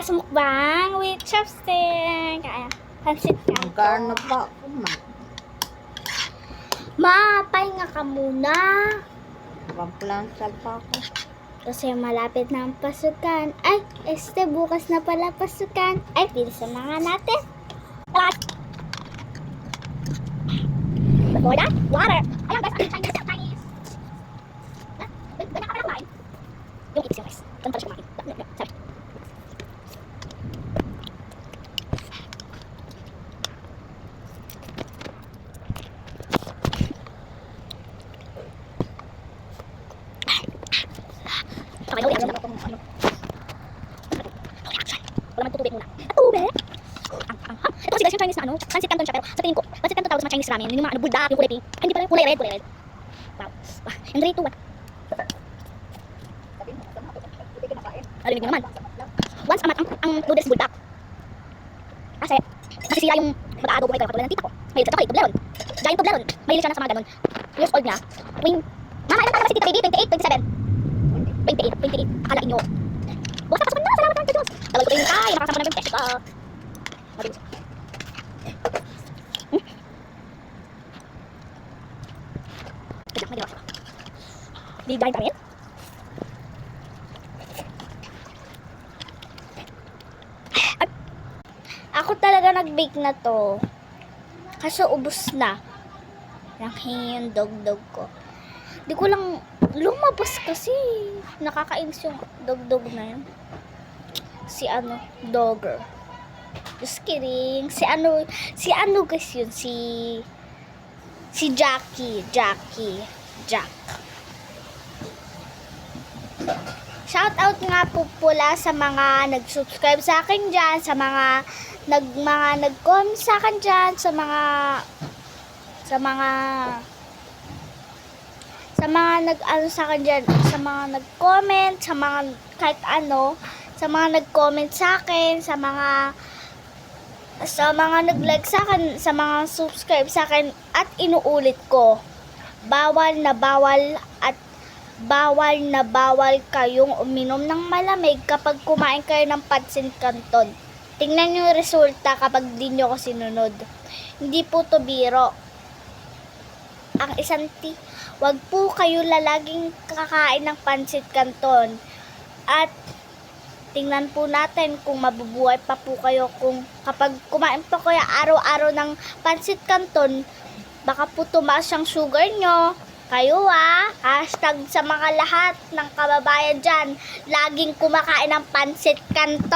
sa mukbang with chopstick. Kaya, pansit ka. Magkano pa ako, ma? Ma, pahinga ka muna. Pamplansal pa ako. Kasi malapit na ang pasukan. Ay, bukas na pala pasukan. Ay, bilisan na nga natin. What? Before that, water. Ayan guys, Chinese. Ganyan ka pala kumain. Yung ipis yung guys. Ganun pala siya kumain. Sorry. Okay, no reaction. Wala man tutubig muna. Tubig? Ito kasi guys yung Chinese na pancit canton siya, pero sa tingin ko, pancit canton tawag sa mga Chinese ramen. Yung mga buldak, yung kulay pink. Ay, hindi pala, kulay red. Wow. And 3, 2, 1. Narinig mo naman. Once amat ang noodles buldak. Kasi sira yung mag-aadobo may katulad ng tita ko. Mahilig sa chocolate, Toblerone. Giant Toblerone. Mahilig siya na sa mga ganun. Years old niya. Mama, ilan talaga si Tita Baby? 28, 27. 28. Akala inyo. Bukas na pasukan na. Salamat naman sa Diyos. Dawal ko kayo tayo. Makakasama namin yung ko. Mabilis. Kaya, may gawa. Di dahil kami. Ako talaga nag-bake na to. Kaso ubos na. Nanghingi yung dog-dog ko. Di ko lang lumabas kasi. Nakakainis yung dog-dog na yun. Si dogger. Just kidding. Si guys yun. Si Jackie. Jack. Shout out nga po pula sa mga nag-subscribe sa akin dyan, sa mga nag-comment sa akin dyan, sa mga nag-ano sa akin dyan, sa mga nag-comment, sa mga kahit ano, sa mga nag-comment sa akin, sa mga nag-like sa akin, sa mga subscribe sa akin, at inuulit ko, bawal na bawal kayong uminom ng malamig kapag kumain kayo ng pancit canton. Tingnan nyo yung resulta kapag di nyo ko sinunod. Hindi po to biro. Ang wag po kayo lalaging kakain ng pancit canton. At tingnan po natin kung mabubuhay pa po kayo kung kapag kumain po kayo araw-araw ng pancit canton, baka po tumaas ang sugar nyo. Kayo hashtag sa mga lahat ng kababayan dyan, laging kumakain ng pancit canton.